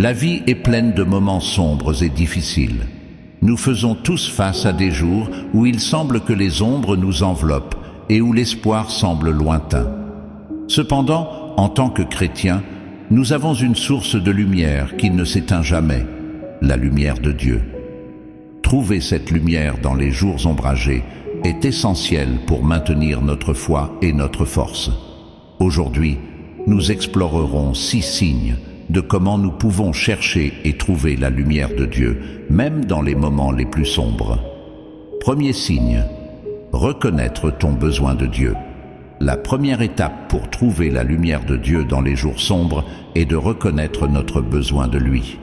La vie est pleine de moments sombres et difficiles. Nous faisons tous face à des jours où il semble que les ombres nous enveloppent et où l'espoir semble lointain. Cependant, en tant que chrétiens, nous avons une source de lumière qui ne s'éteint jamais, la lumière de Dieu. Trouver cette lumière dans les jours ombragés est essentiel pour maintenir notre foi et notre force. Aujourd'hui, nous explorerons 6 signes de comment nous pouvons chercher et trouver la lumière de Dieu, même dans les moments les plus sombres. Premier signe, reconnaître ton besoin de Dieu. La première étape pour trouver la lumière de Dieu dans les jours sombres est de reconnaître notre besoin de lui.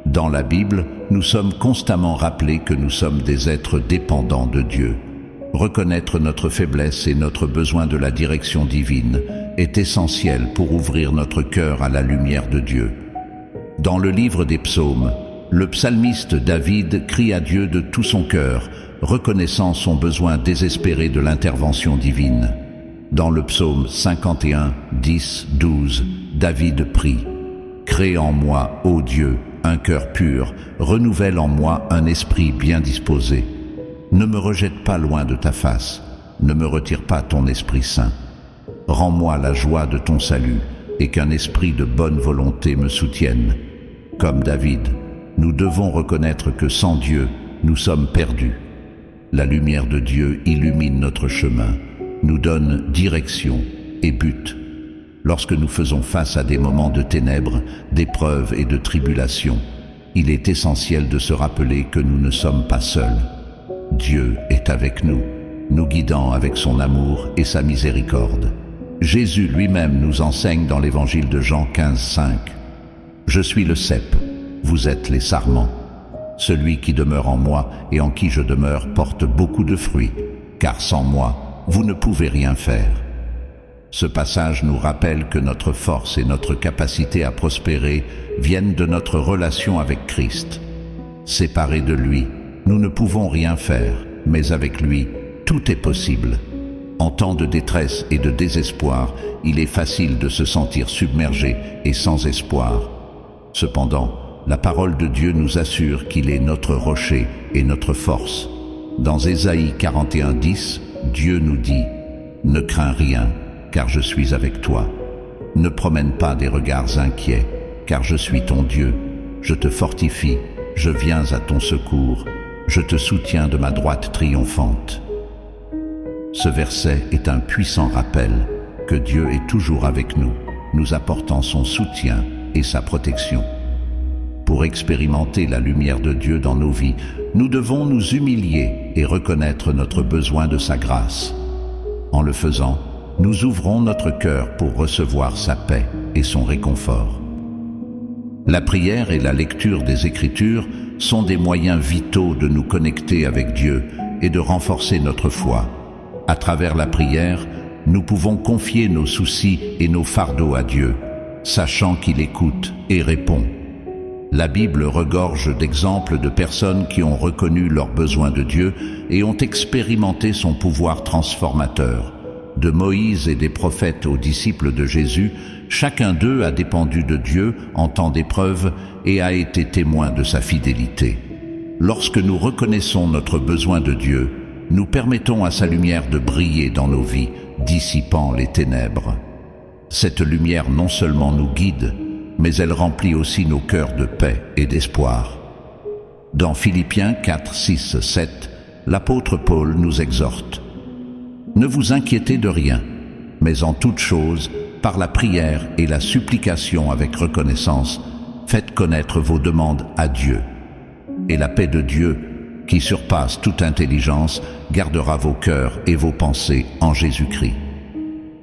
Dans la Bible, nous sommes constamment rappelés que nous sommes des êtres dépendants de Dieu. Reconnaître notre faiblesse et notre besoin de la direction divine est essentiel pour ouvrir notre cœur à la lumière de Dieu. Dans le livre des psaumes, le psalmiste David crie à Dieu de tout son cœur, reconnaissant son besoin désespéré de l'intervention divine. Dans le psaume 51, 10, 12, David prie « Crée en moi, ô Dieu, un cœur pur, renouvelle en moi un esprit bien disposé. Ne me rejette pas loin de ta face, ne me retire pas ton Esprit Saint. Rends-moi la joie de ton salut et qu'un esprit de bonne volonté me soutienne. » Comme David, nous devons reconnaître que sans Dieu, nous sommes perdus. La lumière de Dieu illumine notre chemin, nous donne direction et but. Lorsque nous faisons face à des moments de ténèbres, d'épreuves et de tribulations, il est essentiel de se rappeler que nous ne sommes pas seuls. Dieu est avec nous, nous guidant avec son amour et sa miséricorde. Jésus lui-même nous enseigne dans l'évangile de Jean 15, 5. « Je suis le cep, vous êtes les sarments. Celui qui demeure en moi et en qui je demeure porte beaucoup de fruits, car sans moi, vous ne pouvez rien faire. » Ce passage nous rappelle que notre force et notre capacité à prospérer viennent de notre relation avec Christ. Séparés de lui, nous ne pouvons rien faire, mais avec lui, tout est possible. En temps de détresse et de désespoir, il est facile de se sentir submergé et sans espoir. Cependant, la parole de Dieu nous assure qu'il est notre rocher et notre force. Dans Ésaïe 41, 10, Dieu nous dit « Ne crains rien, car je suis avec toi. Ne promène pas des regards inquiets, car je suis ton Dieu. Je te fortifie, je viens à ton secours. Je te soutiens de ma droite triomphante. » Ce verset est un puissant rappel que Dieu est toujours avec nous, nous apportant son soutien et sa protection. Pour expérimenter la lumière de Dieu dans nos vies, nous devons nous humilier et reconnaître notre besoin de sa grâce. En le faisant, nous ouvrons notre cœur pour recevoir sa paix et son réconfort. La prière et la lecture des Écritures sont des moyens vitaux de nous connecter avec Dieu et de renforcer notre foi. À travers la prière, nous pouvons confier nos soucis et nos fardeaux à Dieu, sachant qu'il écoute et répond. La Bible regorge d'exemples de personnes qui ont reconnu leurs besoins de Dieu et ont expérimenté son pouvoir transformateur. De Moïse et des prophètes aux disciples de Jésus, chacun d'eux a dépendu de Dieu en temps d'épreuve et a été témoin de sa fidélité. Lorsque nous reconnaissons notre besoin de Dieu, nous permettons à sa lumière de briller dans nos vies, dissipant les ténèbres. Cette lumière non seulement nous guide, mais elle remplit aussi nos cœurs de paix et d'espoir. Dans Philippiens 4, 6, 7, l'apôtre Paul nous exhorte. « Ne vous inquiétez de rien, mais en toute chose, par la prière et la supplication avec reconnaissance, faites connaître vos demandes à Dieu. Et la paix de Dieu, qui surpasse toute intelligence, gardera vos cœurs et vos pensées en Jésus-Christ. »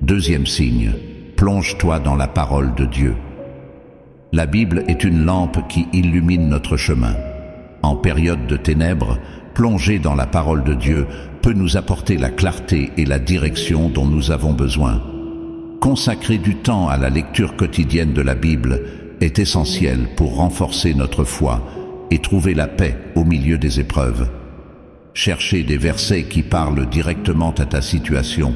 Deuxième signe, plonge-toi dans la parole de Dieu. La Bible est une lampe qui illumine notre chemin. En période de ténèbres, plonger dans la parole de Dieu peut nous apporter la clarté et la direction dont nous avons besoin. Consacrer du temps à la lecture quotidienne de la Bible est essentiel pour renforcer notre foi et trouver la paix au milieu des épreuves. Chercher des versets qui parlent directement à ta situation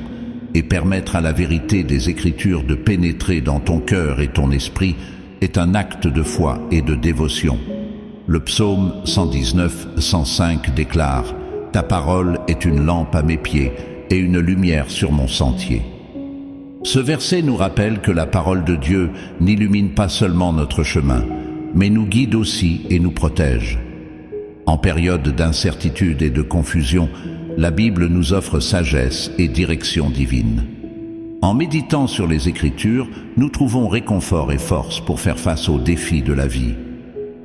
et permettre à la vérité des Écritures de pénétrer dans ton cœur et ton esprit est un acte de foi et de dévotion. Le psaume 119, 105 déclare « Ta parole est une lampe à mes pieds et une lumière sur mon sentier ». Ce verset nous rappelle que la parole de Dieu n'illumine pas seulement notre chemin, mais nous guide aussi et nous protège. En période d'incertitude et de confusion, la Bible nous offre sagesse et direction divine. En méditant sur les Écritures, nous trouvons réconfort et force pour faire face aux défis de la vie.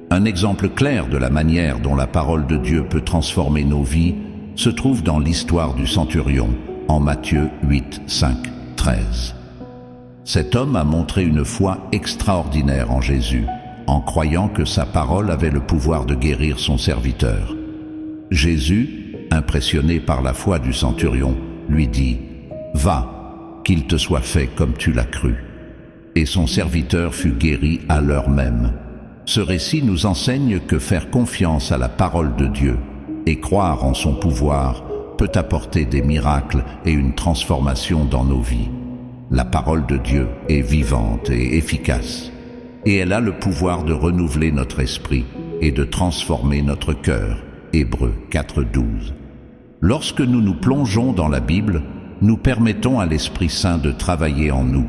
Un exemple clair de la manière dont la parole de Dieu peut transformer nos vies se trouve dans l'histoire du centurion, en Matthieu 8, 5, 13. Cet homme a montré une foi extraordinaire en Jésus, en croyant que sa parole avait le pouvoir de guérir son serviteur. Jésus, impressionné par la foi du centurion, lui dit « Va, qu'il te soit fait comme tu l'as cru. » Et son serviteur fut guéri à l'heure même. Ce récit nous enseigne que faire confiance à la parole de Dieu et croire en son pouvoir peut apporter des miracles et une transformation dans nos vies. La parole de Dieu est vivante et efficace, et elle a le pouvoir de renouveler notre esprit et de transformer notre cœur. Hébreux 4:12. Lorsque nous nous plongeons dans la Bible, nous permettons à l'Esprit Saint de travailler en nous,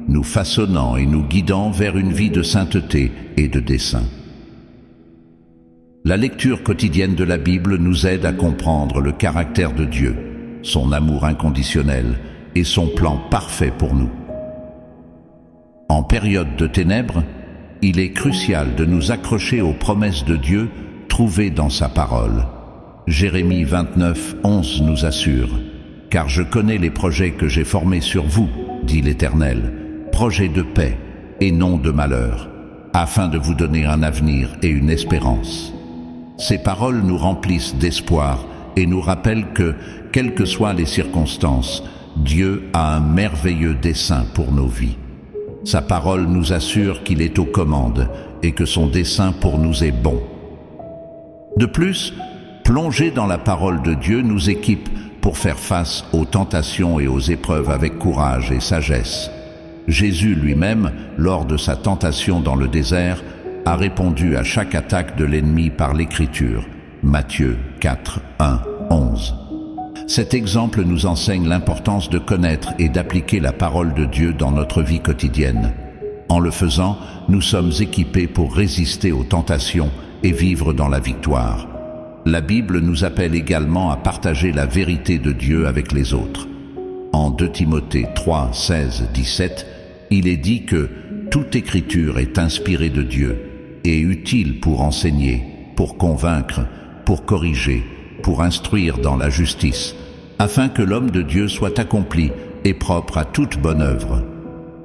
nous façonnant et nous guidant vers une vie de sainteté et de dessein. La lecture quotidienne de la Bible nous aide à comprendre le caractère de Dieu, son amour inconditionnel et son plan parfait pour nous. En période de ténèbres, il est crucial de nous accrocher aux promesses de Dieu trouvées dans sa parole. Jérémie 29, 11 nous assure « Car je connais les projets que j'ai formés sur vous, dit l'Éternel, projets de paix et non de malheur, afin de vous donner un avenir et une espérance. » Ces paroles nous remplissent d'espoir et nous rappellent que, quelles que soient les circonstances, Dieu a un merveilleux dessein pour nos vies. Sa parole nous assure qu'il est aux commandes et que son dessein pour nous est bon. De plus, plonger dans la parole de Dieu nous équipe pour faire face aux tentations et aux épreuves avec courage et sagesse. Jésus lui-même, lors de sa tentation dans le désert, a répondu à chaque attaque de l'ennemi par l'Écriture. Matthieu 4, 1, 11. Cet exemple nous enseigne l'importance de connaître et d'appliquer la parole de Dieu dans notre vie quotidienne. En le faisant, nous sommes équipés pour résister aux tentations et vivre dans la victoire. La Bible nous appelle également à partager la vérité de Dieu avec les autres. En 2 Timothée 3, 16, 17, il est dit que toute écriture est inspirée de Dieu et utile pour enseigner, pour convaincre, pour corriger, pour instruire dans la justice, afin que l'homme de Dieu soit accompli et propre à toute bonne œuvre.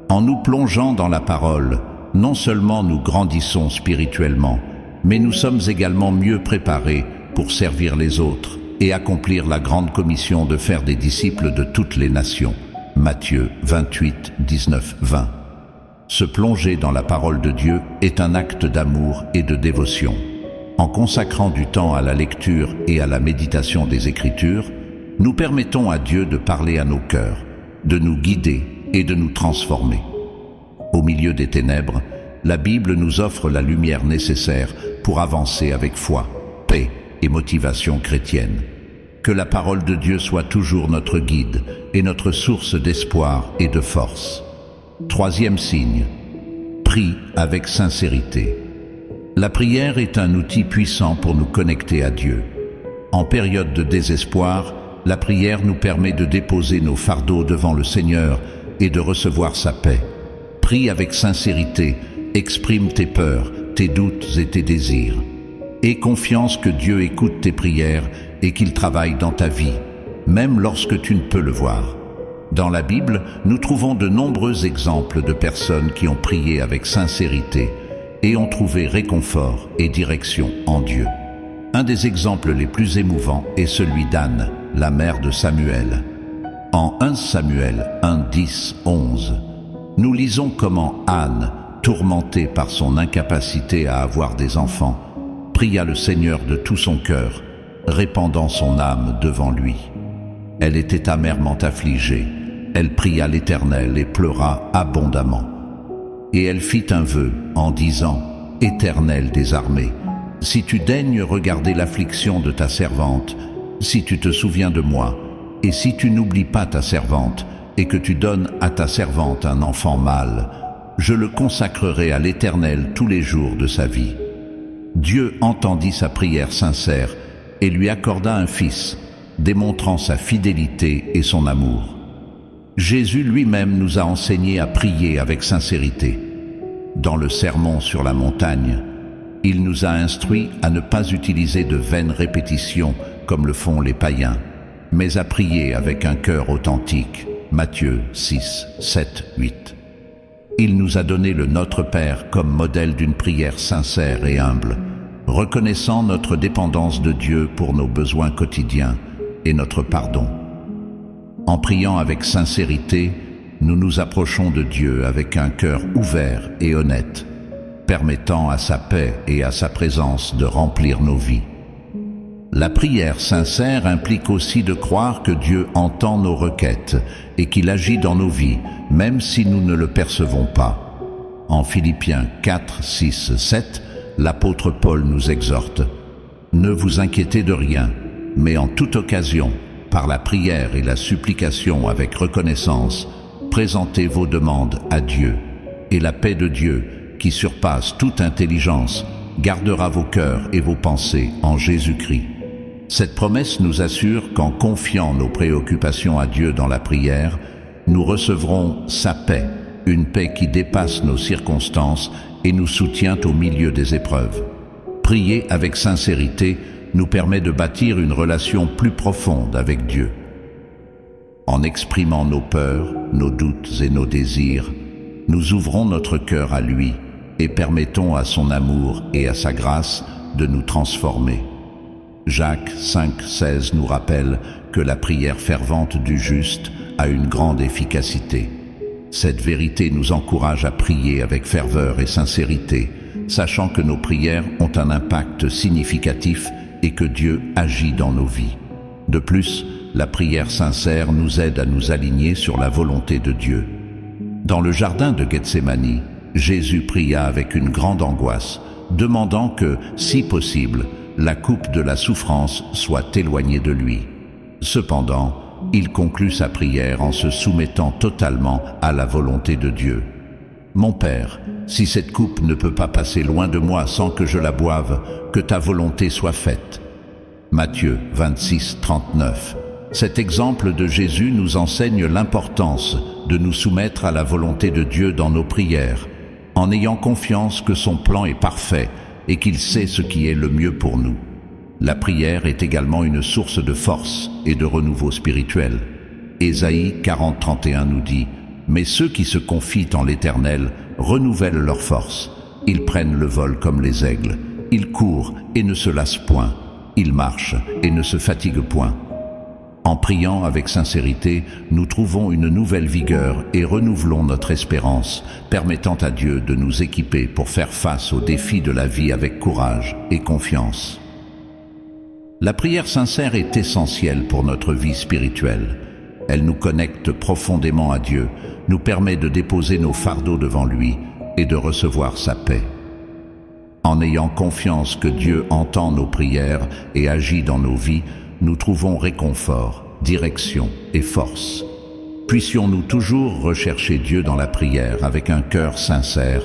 En nous plongeant dans la parole, non seulement nous grandissons spirituellement, mais nous sommes également mieux préparés pour servir les autres et accomplir la grande commission de faire des disciples de toutes les nations. Matthieu 28, 19, 20. Se plonger dans la parole de Dieu est un acte d'amour et de dévotion. En consacrant du temps à la lecture et à la méditation des Écritures, nous permettons à Dieu de parler à nos cœurs, de nous guider et de nous transformer. Au milieu des ténèbres, la Bible nous offre la lumière nécessaire pour avancer avec foi, paix et motivation chrétienne. Que la parole de Dieu soit toujours notre guide et notre source d'espoir et de force. Troisième signe, prie avec sincérité. La prière est un outil puissant pour nous connecter à Dieu. En période de désespoir, la prière nous permet de déposer nos fardeaux devant le Seigneur et de recevoir sa paix. Prie avec sincérité, exprime tes peurs, tes doutes et tes désirs. Aie confiance que Dieu écoute tes prières et qu'il travaille dans ta vie, même lorsque tu ne peux le voir. Dans la Bible, nous trouvons de nombreux exemples de personnes qui ont prié avec sincérité et ont trouvé réconfort et direction en Dieu. Un des exemples les plus émouvants est celui d'Anne, la mère de Samuel. En 1 Samuel 1, 10, 11, nous lisons comment Anne, tourmentée par son incapacité à avoir des enfants, pria le Seigneur de tout son cœur, répandant son âme devant lui. Elle était amèrement affligée. Elle pria l'Éternel et pleura abondamment. Et elle fit un vœu en disant, « Éternel des armées, si tu daignes regarder l'affliction de ta servante, si tu te souviens de moi, et si tu n'oublies pas ta servante, et que tu donnes à ta servante un enfant mâle, je le consacrerai à l'Éternel tous les jours de sa vie. » Dieu entendit sa prière sincère et lui accorda un fils, démontrant sa fidélité et son amour. Jésus lui-même nous a enseigné à prier avec sincérité. Dans le Sermon sur la montagne, il nous a instruits à ne pas utiliser de vaines répétitions comme le font les païens, mais à prier avec un cœur authentique. Matthieu 6, 7, 8. Il nous a donné le Notre Père comme modèle d'une prière sincère et humble, reconnaissant notre dépendance de Dieu pour nos besoins quotidiens et notre pardon. En priant avec sincérité, nous nous approchons de Dieu avec un cœur ouvert et honnête, permettant à sa paix et à sa présence de remplir nos vies. La prière sincère implique aussi de croire que Dieu entend nos requêtes et qu'il agit dans nos vies, même si nous ne le percevons pas. En Philippiens 4, 6, 7, l'apôtre Paul nous exhorte « Ne vous inquiétez de rien, mais en toute occasion, par la prière et la supplication avec reconnaissance, présentez vos demandes à Dieu, et la paix de Dieu, qui surpasse toute intelligence, gardera vos cœurs et vos pensées en Jésus-Christ. » Cette promesse nous assure qu'en confiant nos préoccupations à Dieu dans la prière, nous recevrons sa paix, une paix qui dépasse nos circonstances et nous soutient au milieu des épreuves. Prier avec sincérité nous permet de bâtir une relation plus profonde avec Dieu. En exprimant nos peurs, nos doutes et nos désirs, nous ouvrons notre cœur à lui et permettons à son amour et à sa grâce de nous transformer. Jacques 5, 16 nous rappelle que la prière fervente du juste a une grande efficacité. Cette vérité nous encourage à prier avec ferveur et sincérité, sachant que nos prières ont un impact significatif et que Dieu agit dans nos vies. De plus, la prière sincère nous aide à nous aligner sur la volonté de Dieu. Dans le jardin de Gethsémani, Jésus pria avec une grande angoisse, demandant que, si possible, la coupe de la souffrance soit éloignée de lui. Cependant, il conclut sa prière en se soumettant totalement à la volonté de Dieu. « Mon Père, si cette coupe ne peut pas passer loin de moi sans que je la boive, que ta volonté soit faite. » Matthieu 26, 39. Cet exemple de Jésus nous enseigne l'importance de nous soumettre à la volonté de Dieu dans nos prières, en ayant confiance que son plan est parfait et qu'il sait ce qui est le mieux pour nous. La prière est également une source de force et de renouveau spirituel. Ésaïe 40, 31 nous dit « Mais ceux qui se confient en l'Éternel renouvellent leur force. Ils prennent le vol comme les aigles. Ils courent et ne se lassent point. Ils marchent et ne se fatiguent point. » En priant avec sincérité, nous trouvons une nouvelle vigueur et renouvelons notre espérance, permettant à Dieu de nous équiper pour faire face aux défis de la vie avec courage et confiance. La prière sincère est essentielle pour notre vie spirituelle. Elle nous connecte profondément à Dieu, nous permet de déposer nos fardeaux devant lui et de recevoir sa paix. En ayant confiance que Dieu entend nos prières et agit dans nos vies, nous trouvons réconfort, direction et force. Puissions-nous toujours rechercher Dieu dans la prière avec un cœur sincère,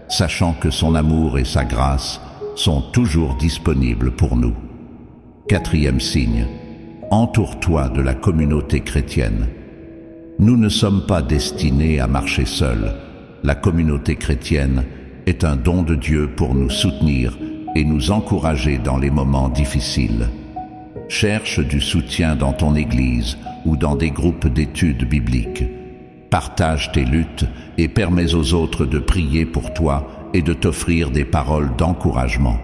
sachant que son amour et sa grâce sont toujours disponibles pour nous. Quatrième signe, entoure-toi de la communauté chrétienne. Nous ne sommes pas destinés à marcher seuls. La communauté chrétienne est un don de Dieu pour nous soutenir et nous encourager dans les moments difficiles. Cherche du soutien dans ton église ou dans des groupes d'études bibliques. Partage tes luttes et permets aux autres de prier pour toi et de t'offrir des paroles d'encouragement.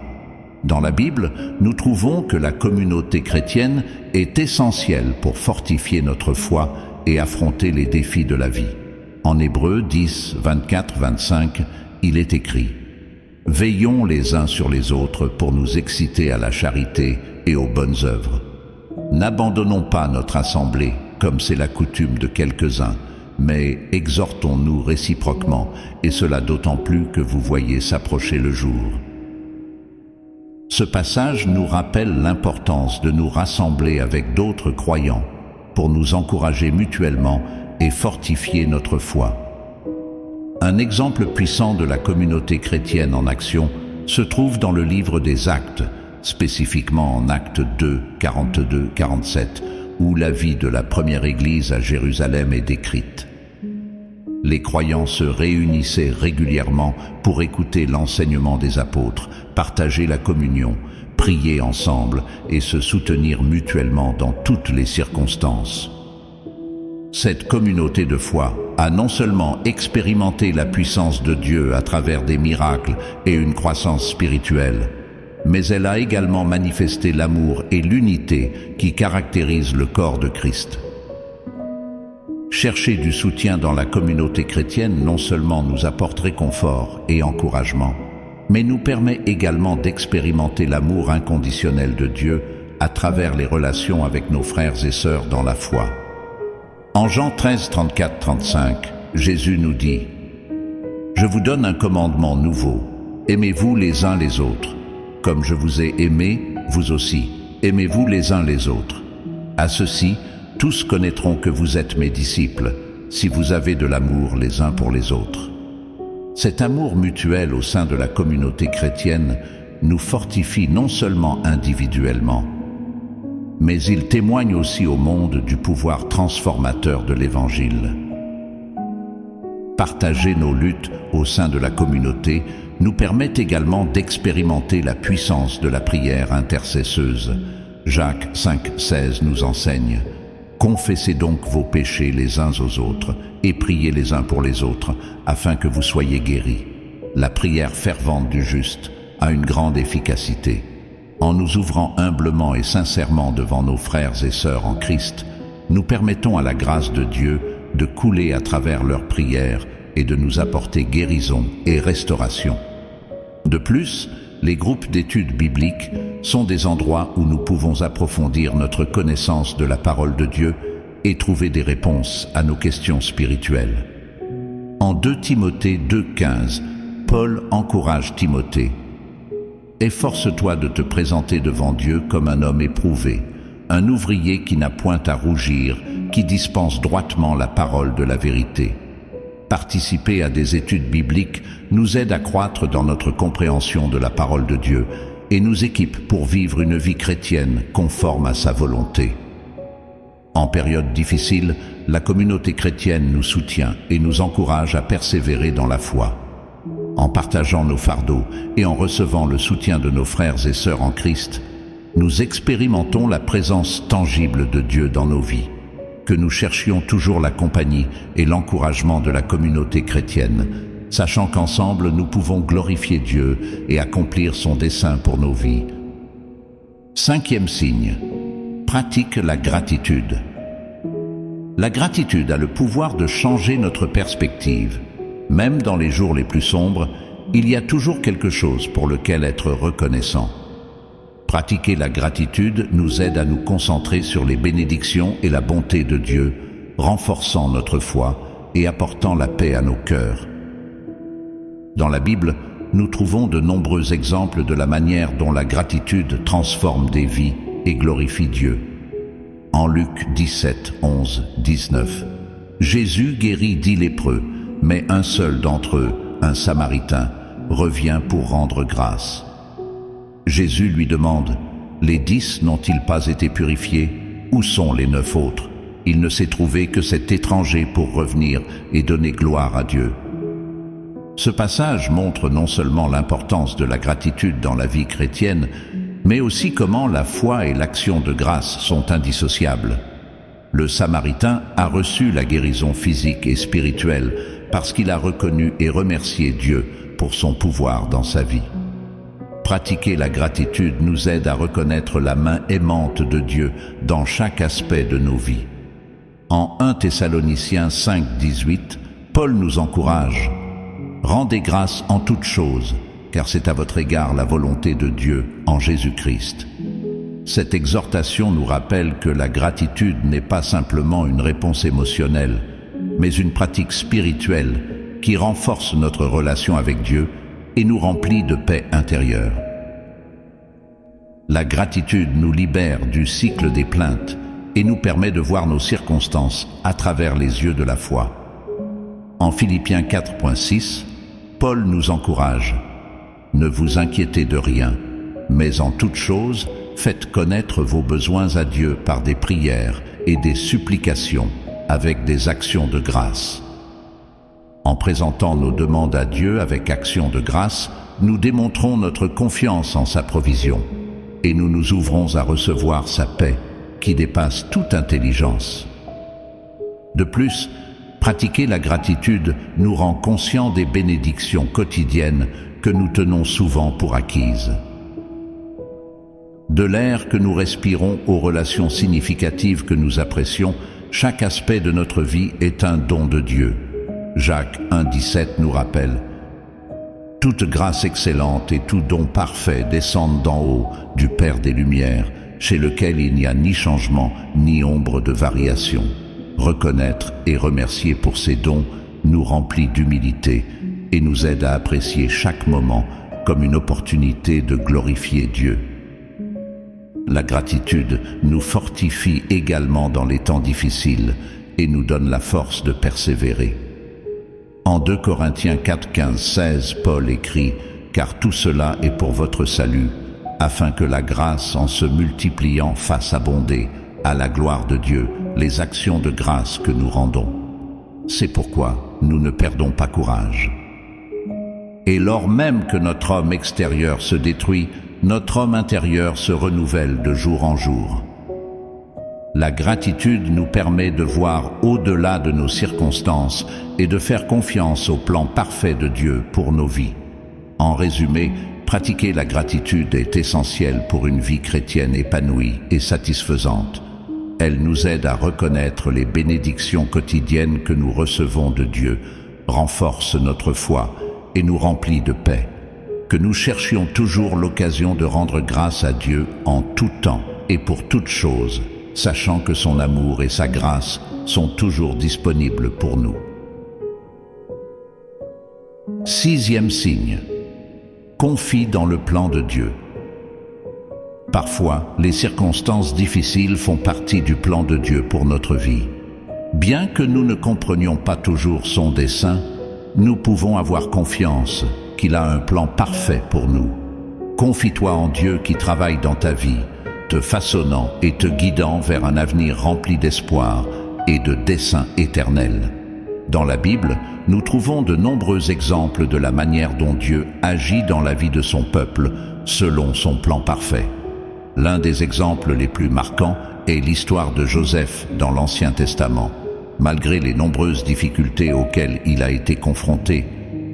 Dans la Bible, nous trouvons que la communauté chrétienne est essentielle pour fortifier notre foi et affronter les défis de la vie. En Hébreux 10, 24, 25, il est écrit « Veillons les uns sur les autres pour nous exciter à la charité et aux bonnes œuvres. N'abandonnons pas notre assemblée, comme c'est la coutume de quelques-uns, mais exhortons-nous réciproquement, et cela d'autant plus que vous voyez s'approcher le jour. Ce passage nous rappelle l'importance de nous rassembler avec d'autres croyants pour nous encourager mutuellement et fortifier notre foi. Un exemple puissant de la communauté chrétienne en action se trouve dans le livre des Actes, spécifiquement en Actes 2, 42-47, où la vie de la première église à Jérusalem est décrite. Les croyants se réunissaient régulièrement pour écouter l'enseignement des apôtres, partager la communion, prier ensemble et se soutenir mutuellement dans toutes les circonstances. Cette communauté de foi a non seulement expérimenté la puissance de Dieu à travers des miracles et une croissance spirituelle, mais elle a également manifesté l'amour et l'unité qui caractérisent le corps de Christ. Chercher du soutien dans la communauté chrétienne non seulement nous apporte réconfort et encouragement, mais nous permet également d'expérimenter l'amour inconditionnel de Dieu à travers les relations avec nos frères et sœurs dans la foi. En Jean 13, 34-35, Jésus nous dit « Je vous donne un commandement nouveau, aimez-vous les uns les autres. Comme je vous ai aimés, vous aussi, aimez-vous les uns les autres. À ceci, tous connaîtront que vous êtes mes disciples, si vous avez de l'amour les uns pour les autres. » Cet amour mutuel au sein de la communauté chrétienne nous fortifie non seulement individuellement, mais il témoigne aussi au monde du pouvoir transformateur de l'Évangile. Partager nos luttes au sein de la communauté nous permet également d'expérimenter la puissance de la prière intercesseuse. Jacques 5,16 nous enseigne « Confessez donc vos péchés les uns aux autres et priez les uns pour les autres, afin que vous soyez guéris. La prière fervente du juste a une grande efficacité. En nous ouvrant humblement et sincèrement devant nos frères et sœurs en Christ, nous permettons à la grâce de Dieu de couler à travers leurs prières et de nous apporter guérison et restauration. De plus, les groupes d'études bibliques sont des endroits où nous pouvons approfondir notre connaissance de la parole de Dieu et trouver des réponses à nos questions spirituelles. En 2 Timothée 2,15, Paul encourage Timothée. « Efforce-toi de te présenter devant Dieu comme un homme éprouvé, un ouvrier qui n'a point à rougir, qui dispense droitement la parole de la vérité. » Participer à des études bibliques nous aide à croître dans notre compréhension de la parole de Dieu et nous équipe pour vivre une vie chrétienne conforme à sa volonté. En période difficile, la communauté chrétienne nous soutient et nous encourage à persévérer dans la foi. En partageant nos fardeaux et en recevant le soutien de nos frères et sœurs en Christ, nous expérimentons la présence tangible de Dieu dans nos vies. Que nous cherchions toujours la compagnie et l'encouragement de la communauté chrétienne, sachant qu'ensemble nous pouvons glorifier Dieu et accomplir son dessein pour nos vies. 5e signe, pratique la gratitude. La gratitude a le pouvoir de changer notre perspective. Même dans les jours les plus sombres, il y a toujours quelque chose pour lequel être reconnaissant. Pratiquer la gratitude nous aide à nous concentrer sur les bénédictions et la bonté de Dieu, renforçant notre foi et apportant la paix à nos cœurs. Dans la Bible, nous trouvons de nombreux exemples de la manière dont la gratitude transforme des vies et glorifie Dieu. En Luc 17, 11, 19, Jésus guérit 10 lépreux, mais un seul d'entre eux, un Samaritain, revient pour rendre grâce. Jésus lui demande « Les 10 n'ont-ils pas été purifiés? Où sont les 9 autres ?» Il ne s'est trouvé que cet étranger pour revenir et donner gloire à Dieu. Ce passage montre non seulement l'importance de la gratitude dans la vie chrétienne, mais aussi comment la foi et l'action de grâce sont indissociables. Le Samaritain a reçu la guérison physique et spirituelle parce qu'il a reconnu et remercié Dieu pour son pouvoir dans sa vie. Pratiquer la gratitude nous aide à reconnaître la main aimante de Dieu dans chaque aspect de nos vies. En 1 Thessaloniciens 5, 18, Paul nous encourage « Rendez grâce en toutes choses, car c'est à votre égard la volonté de Dieu en Jésus-Christ. » Cette exhortation nous rappelle que la gratitude n'est pas simplement une réponse émotionnelle, mais une pratique spirituelle qui renforce notre relation avec Dieu et nous remplit de paix intérieure. La gratitude nous libère du cycle des plaintes et nous permet de voir nos circonstances à travers les yeux de la foi. En Philippiens 4.6, Paul nous encourage « Ne vous inquiétez de rien, mais en toute chose, faites connaître vos besoins à Dieu par des prières et des supplications avec des actions de grâce. » En présentant nos demandes à Dieu avec action de grâce, nous démontrons notre confiance en sa provision et nous nous ouvrons à recevoir sa paix qui dépasse toute intelligence. De plus, pratiquer la gratitude nous rend conscients des bénédictions quotidiennes que nous tenons souvent pour acquises. De l'air que nous respirons aux relations significatives que nous apprécions, chaque aspect de notre vie est un don de Dieu. Jacques 1,17 nous rappelle « Toute grâce excellente et tout don parfait descendent d'en haut du Père des Lumières, chez lequel il n'y a ni changement ni ombre de variation. » Reconnaître et remercier pour ces dons nous remplit d'humilité et nous aide à apprécier chaque moment comme une opportunité de glorifier Dieu. La gratitude nous fortifie également dans les temps difficiles et nous donne la force de persévérer. En 2 Corinthiens 4, 15, 16, Paul écrit « Car tout cela est pour votre salut, afin que la grâce en se multipliant fasse abonder, à la gloire de Dieu, les actions de grâce que nous rendons. C'est pourquoi nous ne perdons pas courage. » Et lors même que notre homme extérieur se détruit, notre homme intérieur se renouvelle de jour en jour. La gratitude nous permet de voir au-delà de nos circonstances et de faire confiance au plan parfait de Dieu pour nos vies. En résumé, pratiquer la gratitude est essentiel pour une vie chrétienne épanouie et satisfaisante. Elle nous aide à reconnaître les bénédictions quotidiennes que nous recevons de Dieu, renforce notre foi et nous remplit de paix. Que nous cherchions toujours l'occasion de rendre grâce à Dieu en tout temps et pour toutes choses, sachant que son amour et sa grâce sont toujours disponibles pour nous. 6e signe. Confie dans le plan de Dieu. Parfois, les circonstances difficiles font partie du plan de Dieu pour notre vie. Bien que nous ne comprenions pas toujours son dessein, nous pouvons avoir confiance qu'il a un plan parfait pour nous. Confie-toi en Dieu qui travaille dans ta vie, te façonnant et te guidant vers un avenir rempli d'espoir et de dessein éternel. Dans la Bible, nous trouvons de nombreux exemples de la manière dont Dieu agit dans la vie de son peuple, selon son plan parfait. L'un des exemples les plus marquants est l'histoire de Joseph dans l'Ancien Testament. Malgré les nombreuses difficultés auxquelles il a été confronté,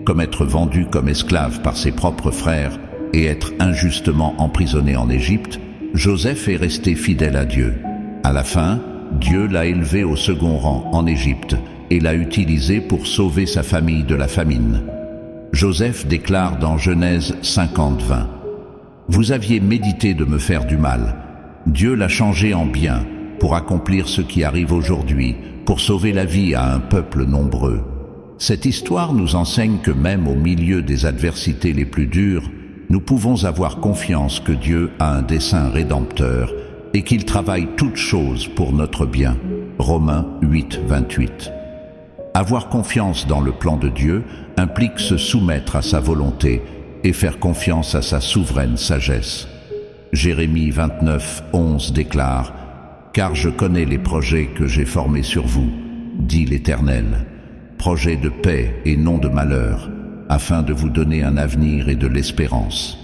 comme être vendu comme esclave par ses propres frères et être injustement emprisonné en Égypte, Joseph est resté fidèle à Dieu. À la fin, Dieu l'a élevé au second rang en Égypte et l'a utilisé pour sauver sa famille de la famine. Joseph déclare dans Genèse 50:20 « Vous aviez médité de me faire du mal. Dieu l'a changé en bien pour accomplir ce qui arrive aujourd'hui, pour sauver la vie à un peuple nombreux. » Cette histoire nous enseigne que même au milieu des adversités les plus dures, nous pouvons avoir confiance que Dieu a un dessein rédempteur et qu'il travaille toutes choses pour notre bien. Romains 8:28. Avoir confiance dans le plan de Dieu implique se soumettre à sa volonté et faire confiance à sa souveraine sagesse. Jérémie 29:11 déclare « Car je connais les projets que j'ai formés sur vous, dit l'Éternel, projets de paix et non de malheur, afin de vous donner un avenir et de l'espérance. »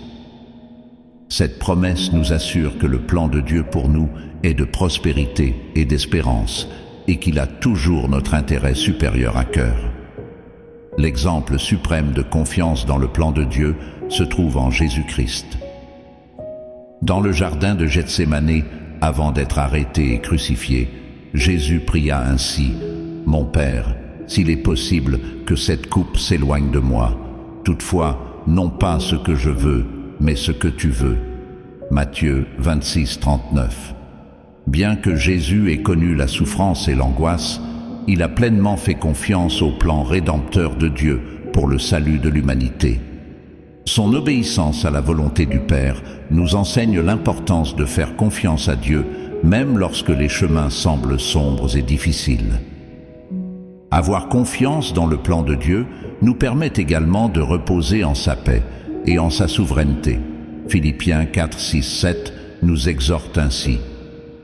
Cette promesse nous assure que le plan de Dieu pour nous est de prospérité et d'espérance et qu'il a toujours notre intérêt supérieur à cœur. L'exemple suprême de confiance dans le plan de Dieu se trouve en Jésus-Christ. Dans le jardin de Gethsémanée, avant d'être arrêté et crucifié, Jésus pria ainsi « Mon Père, s'il est possible que cette coupe s'éloigne de moi, toutefois, non pas ce que je veux, mais ce que tu veux. » Matthieu 26:39. Bien que Jésus ait connu la souffrance et l'angoisse, il a pleinement fait confiance au plan rédempteur de Dieu pour le salut de l'humanité. Son obéissance à la volonté du Père nous enseigne l'importance de faire confiance à Dieu, même lorsque les chemins semblent sombres et difficiles. Avoir confiance dans le plan de Dieu nous permet également de reposer en sa paix et en sa souveraineté. Philippiens 4, 6, 7 nous exhorte ainsi.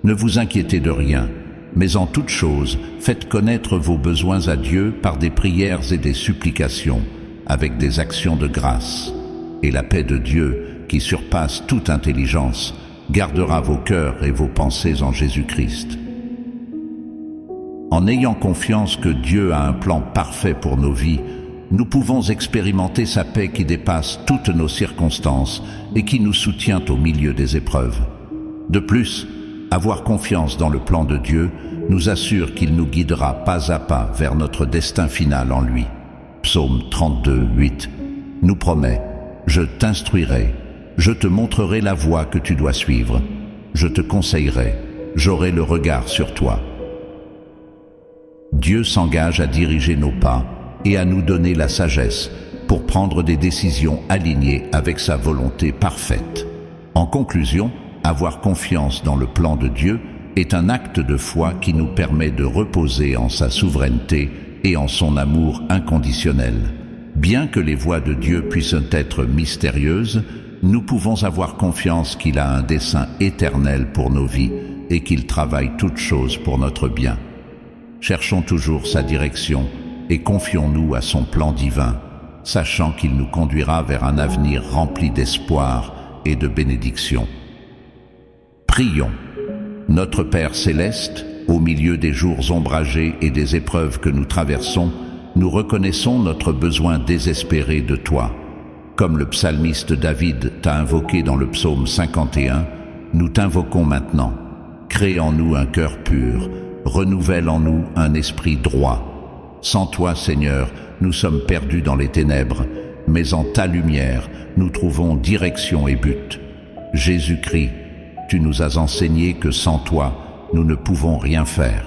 Ne vous inquiétez de rien, mais en toute chose, faites connaître vos besoins à Dieu par des prières et des supplications, avec des actions de grâce. Et la paix de Dieu, qui surpasse toute intelligence, gardera vos cœurs et vos pensées en Jésus-Christ. En ayant confiance que Dieu a un plan parfait pour nos vies, nous pouvons expérimenter sa paix qui dépasse toutes nos circonstances et qui nous soutient au milieu des épreuves. De plus, avoir confiance dans le plan de Dieu nous assure qu'il nous guidera pas à pas vers notre destin final en lui. Psaume 32, 8 nous promet « Je t'instruirai, je te montrerai la voie que tu dois suivre, je te conseillerai, j'aurai le regard sur toi. » Dieu s'engage à diriger nos pas et à nous donner la sagesse pour prendre des décisions alignées avec sa volonté parfaite. En conclusion, avoir confiance dans le plan de Dieu est un acte de foi qui nous permet de reposer en sa souveraineté et en son amour inconditionnel. Bien que les voies de Dieu puissent être mystérieuses, nous pouvons avoir confiance qu'il a un dessein éternel pour nos vies et qu'il travaille toutes choses pour notre bien. Cherchons toujours sa direction et confions-nous à son plan divin, sachant qu'il nous conduira vers un avenir rempli d'espoir et de bénédiction. Prions. Notre Père céleste, au milieu des jours ombragés et des épreuves que nous traversons, nous reconnaissons notre besoin désespéré de toi. Comme le psalmiste David t'a invoqué dans le psaume 51, nous t'invoquons maintenant. Crée en nous un cœur pur, renouvelle en nous un esprit droit. Sans toi, Seigneur, nous sommes perdus dans les ténèbres, mais en ta lumière, nous trouvons direction et but. Jésus-Christ, tu nous as enseigné que sans toi, nous ne pouvons rien faire.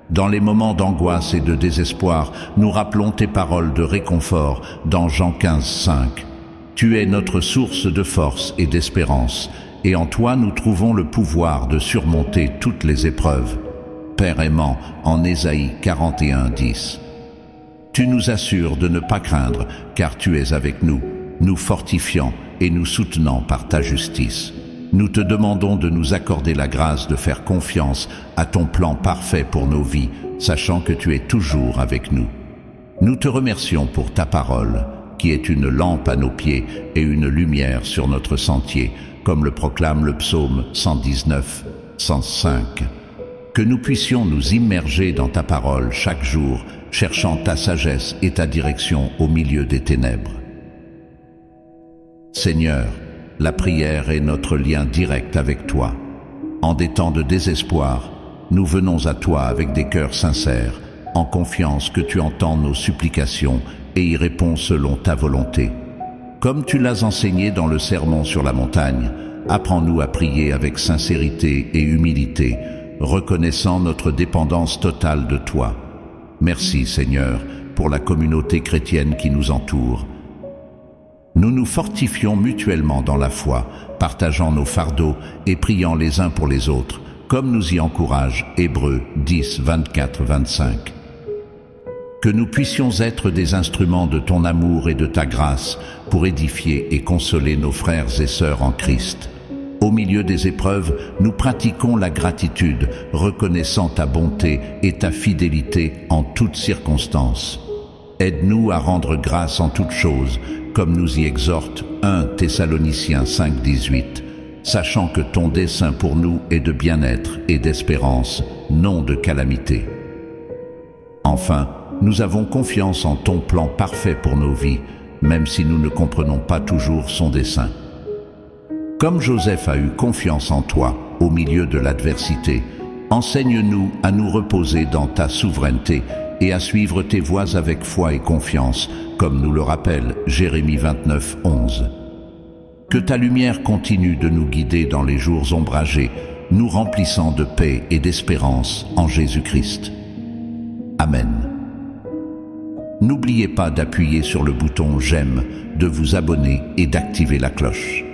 Dans les moments d'angoisse et de désespoir, nous rappelons tes paroles de réconfort dans Jean 15, 5. Tu es notre source de force et d'espérance, et en toi nous trouvons le pouvoir de surmonter toutes les épreuves. Père aimant, en Ésaïe 41, 10. Tu nous assures de ne pas craindre, car tu es avec nous, nous fortifiant et nous soutenant par ta justice. Nous te demandons de nous accorder la grâce de faire confiance à ton plan parfait pour nos vies, sachant que tu es toujours avec nous. Nous te remercions pour ta parole, qui est une lampe à nos pieds et une lumière sur notre sentier, comme le proclame le psaume 119, 105. Que nous puissions nous immerger dans ta parole chaque jour, cherchant ta sagesse et ta direction au milieu des ténèbres. Seigneur, la prière est notre lien direct avec toi. En des temps de désespoir, nous venons à toi avec des cœurs sincères, en confiance que tu entends nos supplications et y réponds selon ta volonté. Comme tu l'as enseigné dans le sermon sur la montagne, apprends-nous à prier avec sincérité et humilité, reconnaissant notre dépendance totale de toi. Merci Seigneur pour la communauté chrétienne qui nous entoure. Nous nous fortifions mutuellement dans la foi, partageant nos fardeaux et priant les uns pour les autres, comme nous y encourage Hébreux 10, 24, 25. Que nous puissions être des instruments de ton amour et de ta grâce pour édifier et consoler nos frères et sœurs en Christ. Au milieu des épreuves, nous pratiquons la gratitude, reconnaissant ta bonté et ta fidélité en toutes circonstances. Aide-nous à rendre grâce en toutes choses, comme nous y exhorte 1 Thessaloniciens 5, 18, sachant que ton dessein pour nous est de bien-être et d'espérance, non de calamité. Enfin, nous avons confiance en ton plan parfait pour nos vies, même si nous ne comprenons pas toujours son dessein. Comme Joseph a eu confiance en toi au milieu de l'adversité, enseigne-nous à nous reposer dans ta souveraineté et à suivre tes voies avec foi et confiance, comme nous le rappelle Jérémie 29, 11. Que ta lumière continue de nous guider dans les jours ombragés, nous remplissant de paix et d'espérance en Jésus-Christ. Amen. N'oubliez pas d'appuyer sur le bouton j'aime, de vous abonner et d'activer la cloche.